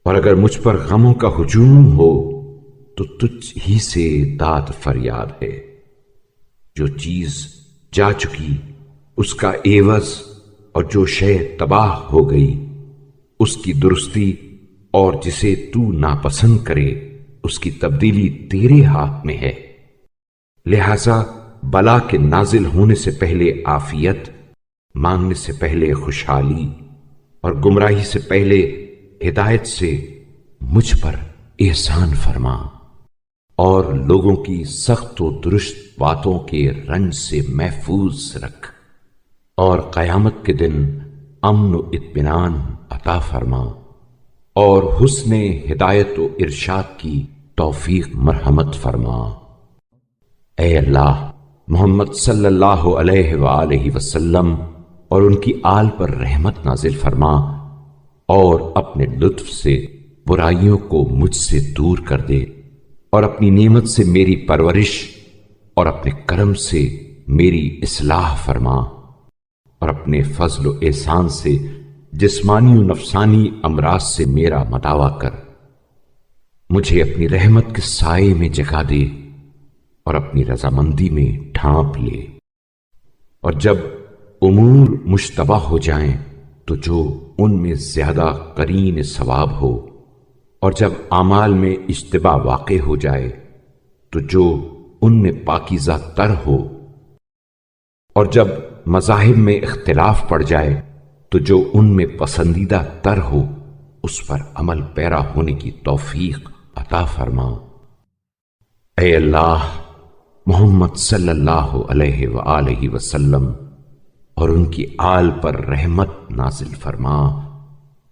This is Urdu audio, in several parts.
اور اگر مجھ پر غموں کا ہجوم ہو تو تجھ ہی سے داد فریاد ہے۔ جو چیز جا چکی اس کا عوض، اور جو شے تباہ ہو گئی اس کی درستی، اور جسے تو ناپسند کرے اس کی تبدیلی تیرے ہاتھ میں ہے۔ لہذا بلا کے نازل ہونے سے پہلے عافیت، مانگنے سے پہلے خوشحالی، اور گمراہی سے پہلے ہدایت سے مجھ پر احسان فرما، اور لوگوں کی سخت و درست باتوں کے رنج سے محفوظ رکھ، اور قیامت کے دن امن و اطمینان عطا فرما، اور حسن ہدایت و ارشاد کی توفیق مرحمت فرما۔ اے اللہ، محمد صلی اللہ علیہ وآلہ وسلم اور ان کی آل پر رحمت نازل فرما، اور اپنے لطف سے برائیوں کو مجھ سے دور کر دے، اور اپنی نعمت سے میری پرورش اور اپنے کرم سے میری اصلاح فرما، اور اپنے فضل و احسان سے جسمانی و نفسانی امراض سے میرا مداوا کر۔ مجھے اپنی رحمت کے سائے میں جگا دے، اور اپنی رضامندی میں ڈھانپ لے، اور جب امور مشتبہ ہو جائیں تو جو ان میں زیادہ قرین ثواب ہو، اور جب اعمال میں اشتباہ واقع ہو جائے تو جو ان میں پاکیزہ تر ہو، اور جب مذاہب میں اختلاف پڑ جائے تو جو ان میں پسندیدہ تر ہو اس پر عمل پیرا ہونے کی توفیق عطا فرما۔ اے اللہ، محمد صلی اللہ علیہ وآلہ وسلم اور ان کی آل پر رحمت نازل فرما،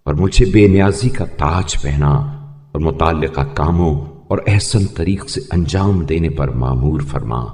اور مجھے بے نیازی کا تاج پہنا، اور متعلقہ کاموں اور احسن طریق سے انجام دینے پر مامور فرما۔